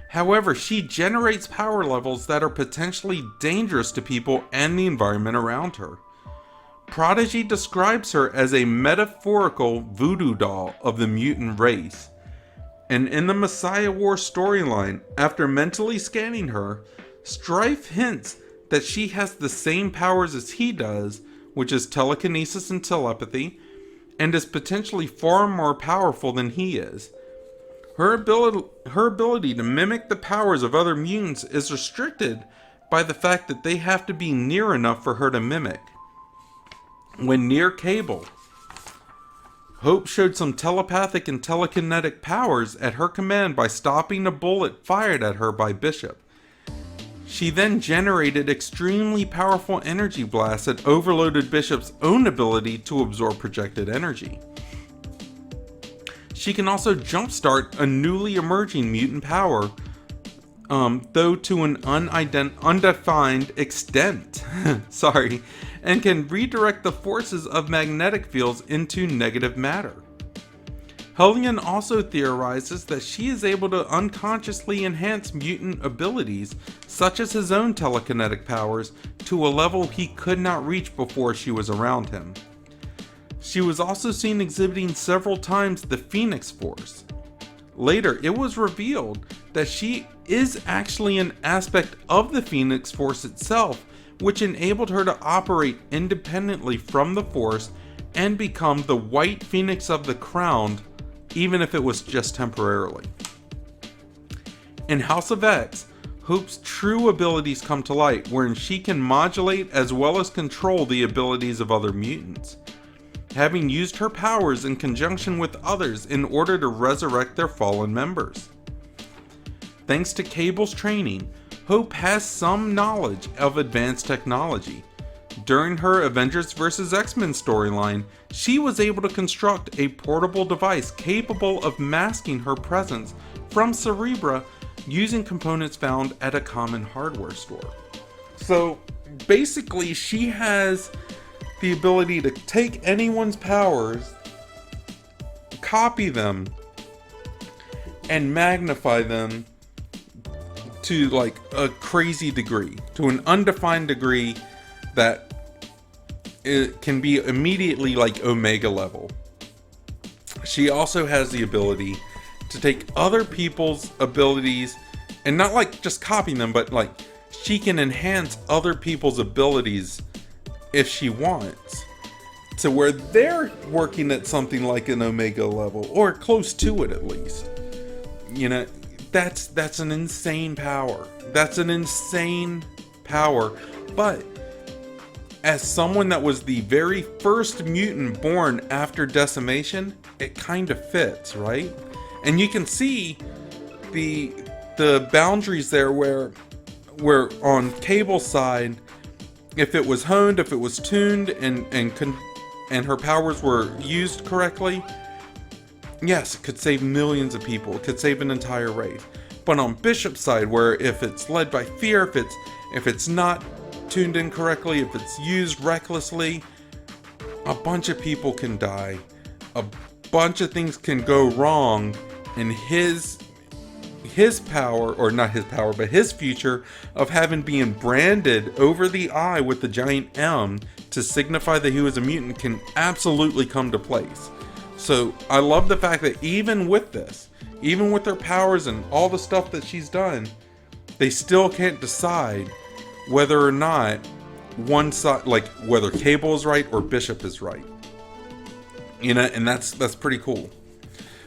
However, she generates power levels that are potentially dangerous to people and the environment around her. Prodigy describes her as a metaphorical voodoo doll of the mutant race. And in the Messiah War storyline, after mentally scanning her, Strife hints that she has the same powers as he does, which is telekinesis and telepathy, and is potentially far more powerful than he is. Her ability to mimic the powers of other mutants is restricted by the fact that they have to be near enough for her to mimic. When near Cable, Hope showed some telepathic and telekinetic powers at her command by stopping a bullet fired at her by Bishop. She then generated extremely powerful energy blasts that overloaded Bishop's own ability to absorb projected energy. She can also jumpstart a newly emerging mutant power, though to an undefined extent, and can redirect the forces of magnetic fields into negative matter. Hellion also theorizes that she is able to unconsciously enhance mutant abilities, such as his own telekinetic powers, to a level he could not reach before she was around him. She was also seen exhibiting several times the Phoenix Force. Later, it was revealed that she is actually an aspect of the Phoenix Force itself, which enabled her to operate independently from the Force and become the White Phoenix of the Crown, even if it was just temporarily. In House of X, Hope's true abilities come to light, wherein she can modulate as well as control the abilities of other mutants, having used her powers in conjunction with others in order to resurrect their fallen members. Thanks to Cable's training, Hope has some knowledge of advanced technology. During her Avengers vs. X-Men storyline, she was able to construct a portable device capable of masking her presence from Cerebra using components found at a common hardware store. So basically, she has the ability to take anyone's powers, copy them, and magnify them to like a crazy degree, to an undefined degree that it can be immediately like Omega level. She also has the ability to take other people's abilities and not like just copy them, but like she can enhance other people's abilities if she wants, to where they're working at something like an Omega level or close to it at least. You know, that's an insane power. That's an insane power. But as someone that was the very first mutant born after decimation, it kind of fits, right? And you can see the boundaries there where on Cable's side, if it was honed, if it was tuned, and her powers were used correctly, yes, it could save millions of people. It could save an entire race. But on Bishop's side, where if it's led by fear, if it's not tuned in correctly, if it's used recklessly, a bunch of people can die. A bunch of things can go wrong, and his power, or not his power, but his future of having been branded over the eye with the giant M to signify that he was a mutant can absolutely come to place. So I love the fact that even with this, even with their powers and all the stuff that she's done, they still can't decide whether or not one side, like whether Cable is right or Bishop is right. You know, and that's pretty cool.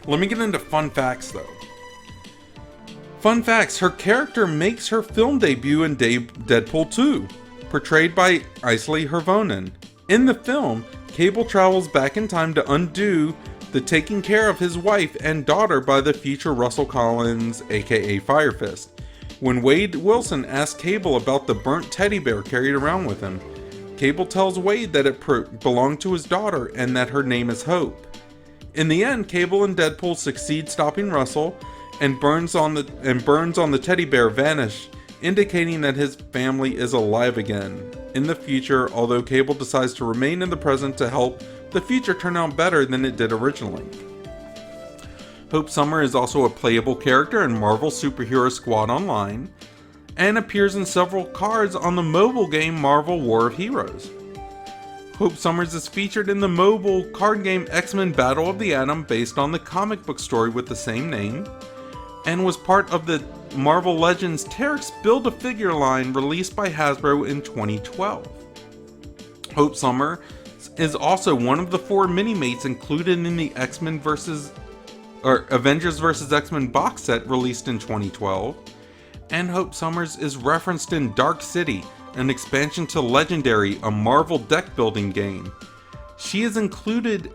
Let me get into fun facts though. Fun facts, her character makes her film debut in Deadpool 2, portrayed by Isley Hervonen. In the film, Cable travels back in time to undo the taking care of his wife and daughter by the future Russell Collins, aka Fire Fist. When Wade Wilson asks Cable about the burnt teddy bear carried around with him, Cable tells Wade that it belonged to his daughter and that her name is Hope. In the end, Cable and Deadpool succeed stopping Russell, and burns on the teddy bear vanish, indicating that his family is alive again in the future, although Cable decides to remain in the present to help the future turn out better than it did originally. Hope Summer is also a playable character in Marvel Superhero Squad Online, and appears in several cards on the mobile game Marvel War of Heroes. Hope Summers is featured in the mobile card game X-Men Battle of the Atom based on the comic book story with the same name, and was part of the Marvel Legends Terex Build-A-Figure line released by Hasbro in 2012. Hope Summer is also one of the 4 mini-mates included in the Avengers vs. X-Men box set released in 2012, and Hope Summers is referenced in Dark City, an expansion to Legendary, a Marvel deck building game. She is included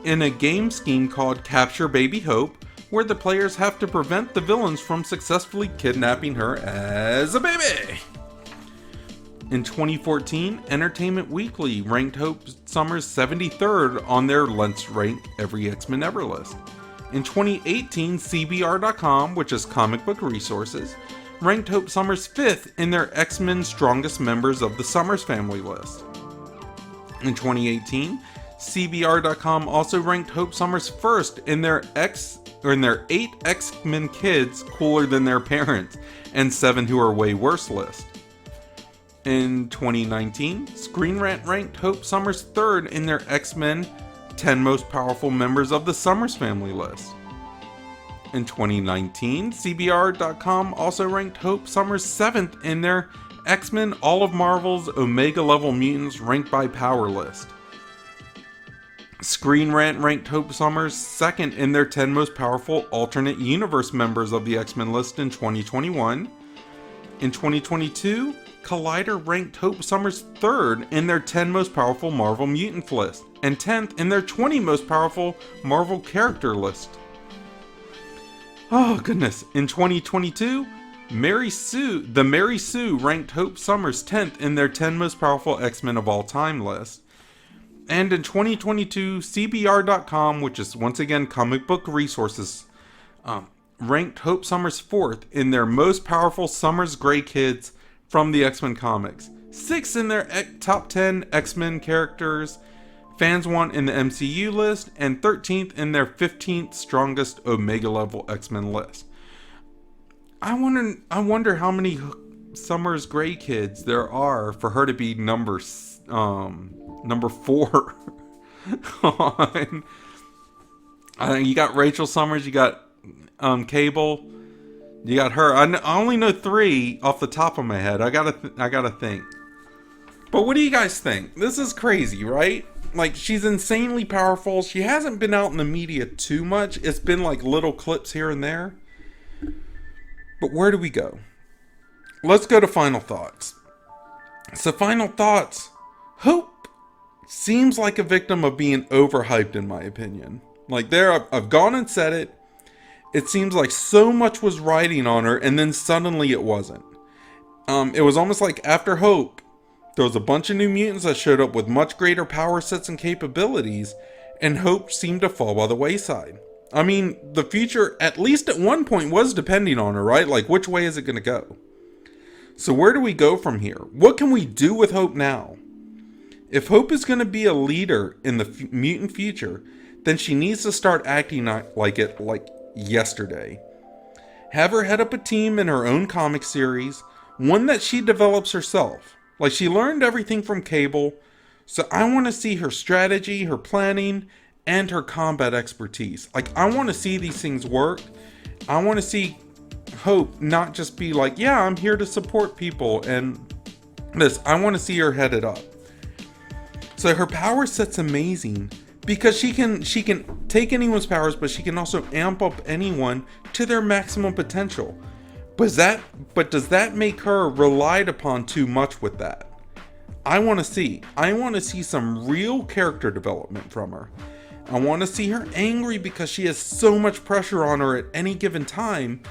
in a game scheme called Capture Baby Hope, where the players have to prevent the villains from successfully kidnapping her as a baby. In 2014, Entertainment Weekly ranked Hope Summers 73rd on their Let's Rank Every X-Men Ever list. In 2018, CBR.com, which is Comic Book Resources, ranked Hope Summers 5th in their X-Men Strongest Members of the Summers Family list. In 2018, CBR.com also ranked Hope Summers 1st in their 8 X-Men kids cooler than their parents and 7 who are way worse list. In 2019, Screen Rant ranked Hope Summers 3rd in their X-Men 10 Most Powerful Members of the Summers Family list. In 2019, CBR.com also ranked Hope Summers 7th in their X-Men All of Marvel's Omega Level Mutants ranked by Power list. Screen Rant ranked Hope Summers 2nd in their 10 Most Powerful Alternate Universe Members of the X-Men list in 2021. In 2022, Collider ranked Hope Summers 3rd in their 10 Most Powerful Marvel Mutants list, and 10th in their 20 Most Powerful Marvel Character list. Oh goodness, in 2022, Mary Sue ranked Hope Summers 10th in their 10 Most Powerful X-Men of All Time list. And in 2022, CBR.com, which is once again Comic Book Resources, ranked Hope Summers 4th in their Most Powerful Summers Grey Kids from the X-Men comics, 6th in their top 10 X-Men characters fans want in the MCU list, and 13th in their 15th strongest Omega level X-Men list. I wonder how many Summers Grey Kids there are for her to be number 4 on. You got Rachel Summers, you got Cable, you got her. I only know 3 off the top of my head. I gotta think. But what do you guys think? This is crazy, right? Like, she's insanely powerful. She hasn't been out in the media too much. It's been like little clips here and there. But where do we go? Let's go to final thoughts. So final thoughts. Hope seems like a victim of being overhyped, in my opinion. Like, I've gone and said it. It seems like so much was riding on her, and then suddenly it wasn't. It was almost like after Hope, there was a bunch of new mutants that showed up with much greater power sets and capabilities, and Hope seemed to fall by the wayside. I mean, the future, at least at one point, was depending on her, right? Like, which way is it going to go? So where do we go from here? What can we do with Hope now? If Hope is going to be a leader in the mutant future, then she needs to start acting like it like yesterday. Have her head up a team in her own comic series, one that she develops herself. Like, she learned everything from Cable, so I want to see her strategy, her planning, and her combat expertise. Like, I want to see these things work. I want to see Hope not just be like, yeah, I'm here to support people and this. I want to see her headed up. So her power set's amazing because she can take anyone's powers, but she can also amp up anyone to their maximum potential. But does that make her relied upon too much with that? I want to see some real character development from her. I want to see her angry because she has so much pressure on her at any given time,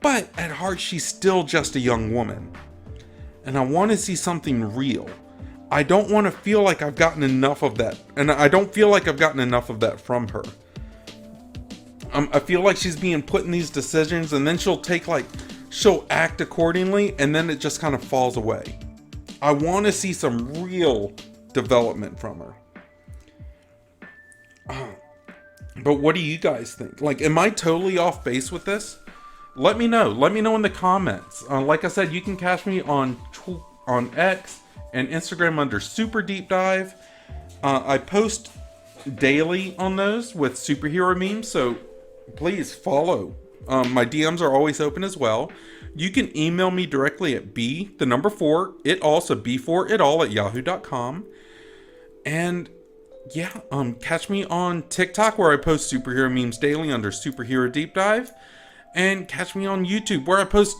but at heart she's still just a young woman. And I want to see something real. I don't want to feel like I've gotten enough of that, and I don't feel like I've gotten enough of that from her. I feel like she's being put in these decisions, and then she'll act accordingly, and then it just kind of falls away. I want to see some real development from her. But what do you guys think? Like, am I totally off base with this? Let me know. Let me know in the comments. Like I said, you can catch me on X and Instagram under Super Deep Dive. I post daily on those with superhero memes, so please follow. My DMs are always open as well. You can email me directly at b4itall@yahoo.com. And yeah, catch me on TikTok where I post superhero memes daily under Superhero Deep Dive. And catch me on YouTube where I post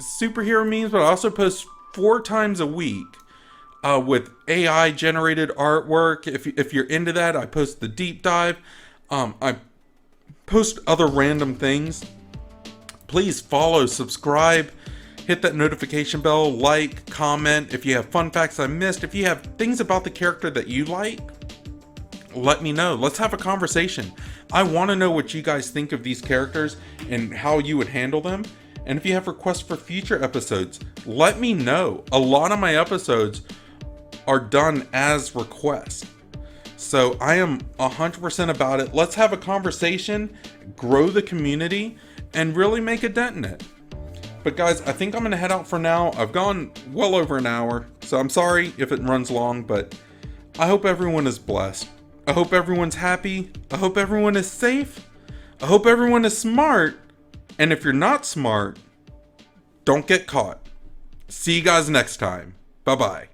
superhero memes, but I also post 4 times a week with AI generated artwork. If you're into that, I post the deep dive. I post other random things. Please follow, subscribe, hit that notification bell, like, comment. If you have fun facts I missed, if you have things about the character that you like, let me know. Let's have a conversation. I want to know what you guys think of these characters and how you would handle them. And if you have requests for future episodes, let me know. A lot of my episodes are done as requests. So I am 100% about it. Let's have a conversation, grow the community, and really make a dent in it. But guys, I think I'm going to head out for now. I've gone well over an hour, so I'm sorry if it runs long, but I hope everyone is blessed. I hope everyone's happy. I hope everyone is safe. I hope everyone is smart. And if you're not smart, don't get caught. See you guys next time. Bye-bye.